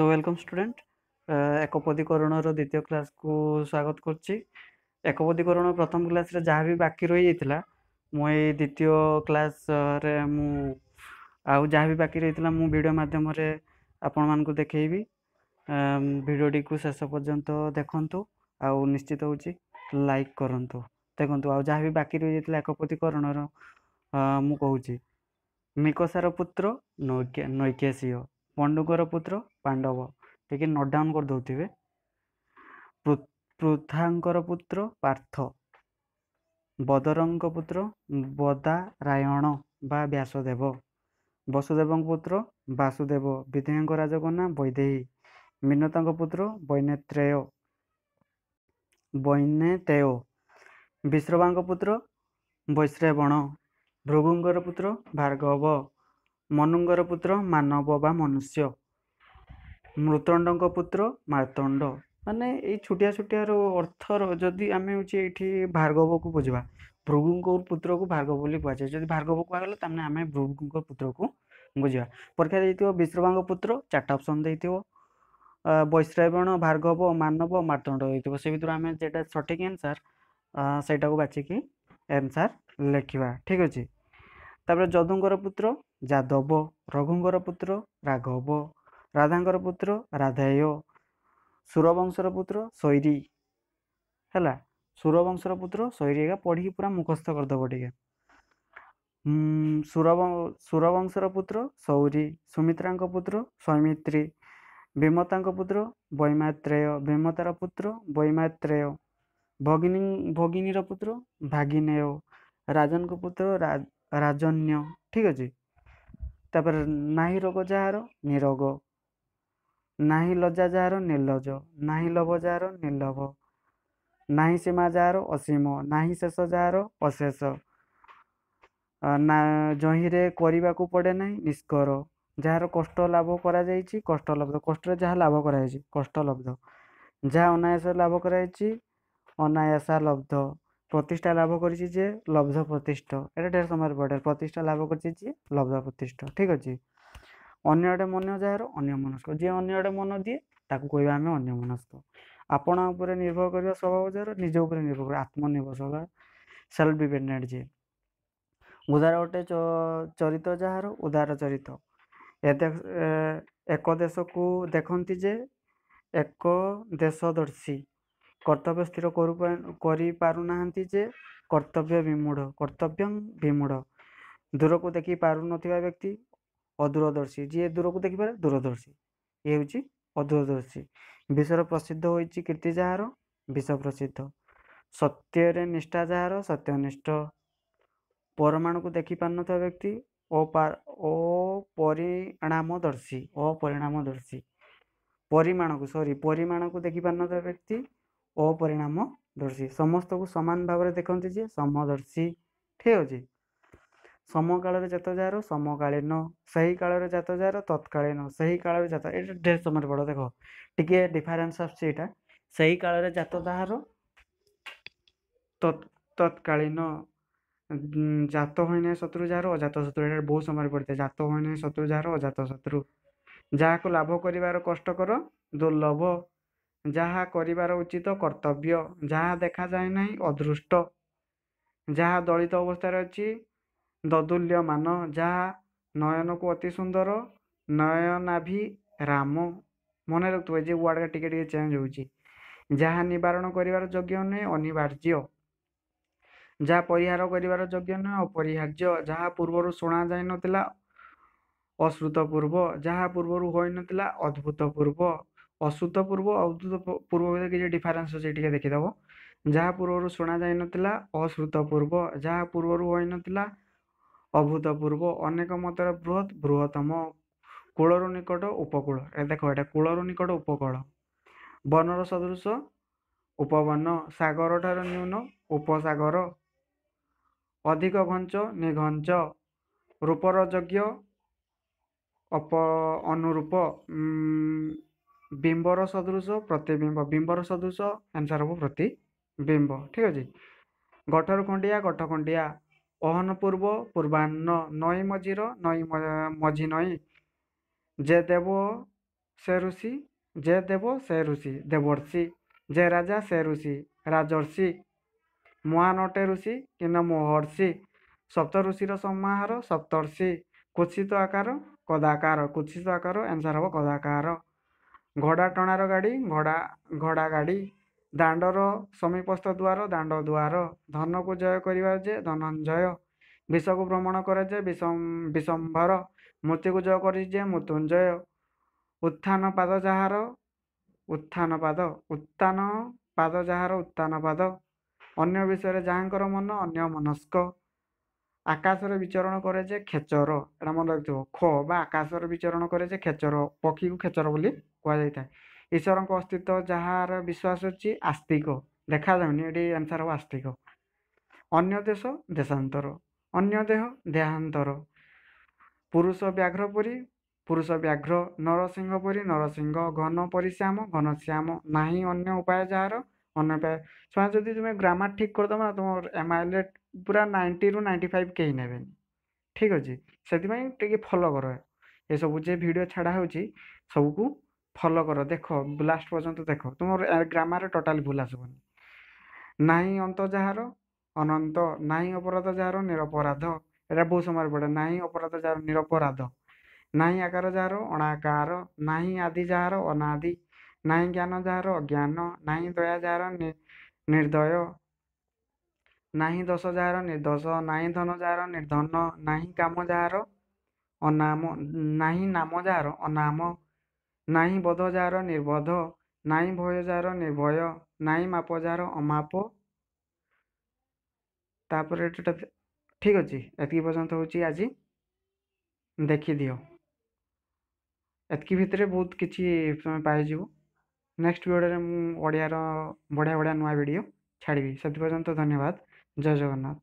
So welcome student एकपदीकरण द्वितीय class को स्वागत करछि। एकपदीकरण प्रथम क्लास रे जहाँ भी बाकी रही जाइतिला मुई द्वितीय क्लास रे मु आउ जहाँ भी बाकी रही मु वीडियो माध्यम रे आपण मानकु देखैबी। वीडियो को शेष पर्यंत देखंतु आउ निश्चित होची लाइक करंतु। देखंतु आउ जहाँ भी बाकी रही जाइतिला एकपदीकरण रो मु कहूची मिकसार पुत्र नैकेशिय, पंडुकर पुत्र पांडव। ठीक नोट डाउन कर दउथिबे। पृथांकर पुत्र पार्थ, बदरंग पुत्र बदारायण बा व्यासदेव, वसुदेव पुत्र वासुदेव, विदेह राजकन्या वैदेही, मिनता पुत्र वैनेतेय, विश्रवा पुत्र वैश्रवण, भृगुंगर पुत्र भार्गव, मनुंगर पुत्र मानव बा मनुष्य, मृतंड पुत्र मार्तंड। माने ये छुटिया छुटिया अर्थर जदि आम ये भार्गव को बुझा भृगु पुत्र को भार्गव बोली कहुए। जब भार्गव कहगला तमें आम भृगु पुत्र को बुझा। परीक्षा देती विश्रवा पुत्र 4टा ऑप्शन देती वैश्रवण भार्गव मानव मार्तंड देती से भर आम जेटा सठिक आंसर सेटा को बाछिकी आंसर लिखा। ठीक अच्छे। तापर जदुंगर पुत्र जादव, रघुंगर पुत्र राघव, राधांकर पुत्र राधेय, सूरवंशर पुत्र शैरी है। सूरवंशर पुत्र शैरी का पढ़ी पूरा मुखस्थ करदेव टे। सूरवंशर पुत्र सौरी, सुमित्रा पुत्र सौमित्री, विमता पुत्र वैमात्रेय, विमतार पुत्र वैमात्रेय, भगिनीर पुत्र भागिनेय, राजन को पुत्र राजन्य। ठीक अच्छे। तापर नाही रोग जार निरोग, नाही लज्जा जार निर्लज, नाही लोभ जार निर्लोभ, नाही सीमा जार असीम, नाही शेष जार अशेष, जहीरे करने को पड़े ना निष्कर, जार कष्ट लाभ करा जायछि कष्ट लब्ध, कष्ट जहाँ लाभ करा जायछि कष्ट लब्ध, जहाँ अनायास लाभ करा जायछि अनायासा लब्ध, प्रतिष्ठा लाभ करिछि जे लब्ध प्रतिष्ठा। एटा ढेर समय पड़े प्रतिष्ठा लाभ करिछि जे लब्ध प्रतिष्ठा। ठीक अच्छे। अन्य मन जार अन्य मनस्क, जी अन्य मन दिए ताकू कहवा आम अन्य मनस्क। आपण उपर निर्भर करबा स्वभाव जार निज उपर निर्भर कर आत्मनिर्भरशील सेल्फ डिपेंडेंट जे। उदार अटे चरित्र जार उदार चरित्र, एक देश को देखती जे एक देशदर्शी, कर्तव्य स्थिर करि पारुनाहांती जे कर्तव्य विमूढ़, दूर को देखी पारु नथिबा व्यक्ति अदूरदर्शी, जी दूर को देखिपारे दूरदर्शी ये हूँ अदूरदर्शी। विश्वर प्रसिद्ध होइछि कीर्ति जार विश्व प्रसिद्ध, सत्य निष्ठा जार सत्यनिष्ठ, परमाणु को देखी पार नथिबा व्यक्ति अपरिणामदर्शी, परिमाण को देखी पार नथिबा व्यक्ति अपरिणामदर्शी, समस्त को समान भाव में देखते जे समदर्शी। ठीक अच्छे। समकाल जात जार समकालीन, सही काल जात जार तत्कालीन, सही काल जात ये ढेर समय पड़ देख टी डिफरेन्स आसा। सही काल जात जार तत्कालीन, जात होना शत्रु जार अजात शत्रु, ये बहुत समय पड़ता है। जात होना शत्रु जार अजात शत्रु, जहाँ को लाभ कर कष्टकर दुर्लभ, जहाँ कर उचित कर्तव्य, जहाँ देखा जाए ना अदृष्ट, जहाँ दलित अवस्था अच्छी ददुल्यमान, जहाँ नयन को अति सुंदर नयनाभि राम। मन रखुए जे वार्ड का टिके चेंज होची। जहाँ निवारण कर योग्य नुहे अनिवार्य, जहाँ परिहार कर योग्य नुहे अपरिहार्य, जहाँ पूर्वर शुणा जाई नथिला अश्रुतपूर्व, जहाँ पूर्वर हो नथिला अद्भुतपूर्व। अश्रुतपूर्व अद्भुतपूर्व किसी डिफरेन्स अच्छे देखीदेव। जहाँ पूर्वर शुणा जाई नथिला अश्रुतपूर्व, जहाँ पूर्वर हो नथिला अभूतपूर्व, अनेक मतर बृहत बृहत्तम, कूलर निकट उपकूल। देख ये कूलर निकट उपकूल, वनर सदृश उपवन, सागर ठार न्यून उपसागर, अधिक घंच निघंच, रूपर योग्य अनुरूप, बिंबर सदृश प्रतिबिंब, बिंबर सदृश आंसर हम प्रतिबिंब। ठीक अच्छे। गठर खंडिया गठ खंडिया, अहन पूर्व पूर्वान्न, नई मझीर नई मझी नई, जे देव ସେ ଋଷି, ଯେ ଦେବ ସେ ଋଷି ଦେବର୍ଷି, ଯେ ରାଜା ସେ ଋଷି ରାଜର୍ଷି, ମହାନଟେ ଋଷି କିନ୍ନ ମହର୍ଷି, ସପ୍ତ ଋଷିର ସମାହାର ସପ୍ତର୍ଷି, କୁତ୍ସିତ ଆକାର କଦାକାର, କୁତ୍ସିତ ଆକାର ଆନ୍ସର ହେବ କଦାକାର। ଘୋଡ଼ା ଟଣାର ଗାଡ଼ି ଘୋଡ଼ା ଗାଡ଼ି, ଦାଣ୍ଡର ସମୀପସ୍ଥ ଦ୍ୱାର ଦାଣ୍ଡ ଦୁଆର, ଧନକୁ ଜୟ କରିବା ଯେ ଧନଞ୍ଜୟ, ବିଷକୁ ଭ୍ରମଣ କରେ ଯେ ବିଶମ୍ଭର, ମୃତ୍ୟୁକୁ ଜୟ କରି ଯେ ମୃତ୍ୟୁଞ୍ଜୟ, ଉତ୍ଥାନ ପାଦ ଯାହାର ଉତ୍ଥାନ ପାଦ ଯାହାର ଉତ୍ଥାନ ପାଦ, ଅନ୍ୟ ବିଷୟରେ ଯାହାଙ୍କର ମନ ଅନ୍ୟ ମନସ୍କ, ଆକାଶରେ ବିଚରଣ କରେ ଯେ ଖେଚର, ଏଇଟା ମନେ ରଖିଥିବ, ଖ ବା ଆକାଶରେ ବିଚରଣ କରେ ଯେ ଖେଚର, ପକ୍ଷୀକୁ ଖେଚର ବୋଲି କୁହାଯାଇଥାଏ। ଈଶ୍ୱରଙ୍କ ଅସ୍ତିତ୍ୱ ଯାହାର ବିଶ୍ୱାସ ଅଛି ଆସ୍ତିକ, ଦେଖାଯାଉନି, ଏଠି ଆନ୍ସର ହେବ ଆସ୍ତିକ। ଅନ୍ୟ ଦେଶ ଦେଶାନ୍ତର, ଅନ୍ୟ ଦେହ ଦେହାନ୍ତର, ପୁରୁଷ ବ୍ୟାଘ୍ର ପରି ପୁରୁଷ ବ୍ୟାଘ୍ର, ନରସିଂହ ପରି ନରସିଂହ, ଘନ ପରି ଶ୍ୟାମ ଘନଶ୍ୟାମ, ନାହିଁ ଅନ୍ୟ ଉପାୟ ଯାହାର ଅନ୍ୟ ଉପାୟ। ସେମାନେ ଯଦି ତୁମେ ଗ୍ରାମାର ଠିକ୍ କରିଦେବ ନା ତୁମର MIL ପୁରା 90ରୁ 95 କେହି ନେବେନି। ଠିକ୍ ଅଛି, ସେଥିପାଇଁ ଟିକେ ଫଲୋ କର, ଏସବୁ ଯେ ଭିଡ଼ିଓ ଛାଡ଼ା ହେଉଛି ସବୁକୁ ଫଲୋ କର, ଦେଖ ଲାଷ୍ଟ ପର୍ଯ୍ୟନ୍ତ ଦେଖ, ତୁମର ଗ୍ରାମାରରେ ଟୋଟାଲି ଭୁଲ ଆସିବନି। ନାହିଁ ଅନ୍ତ ଯାହାର ଅନନ୍ତ, ନାହିଁ ଅପରାଧ ଯାହାର ନିରପରାଧ, ଏଇଟା ବହୁତ ସମୟରେ ପଡ଼େ, ନାହିଁ ଅପରାଧ ଯାହାର ନିରପରାଧ, ନାହିଁ ଆକାର ଯାହାର ଅଣାକାର, ନାହିଁ ଆଦି ଯାହାର ଅନାଦି, ନାହିଁ ଜ୍ଞାନ ଯାହାର ଅଜ୍ଞାନ, ନାହିଁ ଦୟା ଯାହାର ନିର୍ଦୟ, ନାହିଁ ଦୋଷ ଯାହାର ନିର୍ଦୋଷ, ନାହିଁ ଧନ ଯାହାର ନିର୍ଧନ, ନାହିଁ କାମ ଯାହାର ଅନାମ, ନାହିଁ ନାମ ଯାହାର ଅନାମ, ନାହିଁ ବୋଧ ଯାହାର ନିର୍ବୋଧ, ନାହିଁ ଭୟ ଯାହାର ନିର୍ଭୟ, ନାହିଁ ମାପ ଯାହାର ଅମାପ। ତାପରେ ଏଟା ଠିକ୍ ଅଛି, ଏତିକି ପର୍ଯ୍ୟନ୍ତ ହେଉଛି ଆଜି, ଦେଖିଦିଅ, ଏତିକି ଭିତରେ ବହୁତ କିଛି ତୁମେ ପାଇଯିବ। ନେକ୍ସଟ ଭିଡ଼ିଓରେ ମୁଁ ଓଡ଼ିଆର ବଢ଼ିଆ ବଢ଼ିଆ ନୂଆ ଭିଡ଼ିଓ ଛାଡ଼ିବି, ସେଥି ପର୍ଯ୍ୟନ୍ତ ଧନ୍ୟବାଦ। ଜୟ ଜଗନ୍ନାଥ।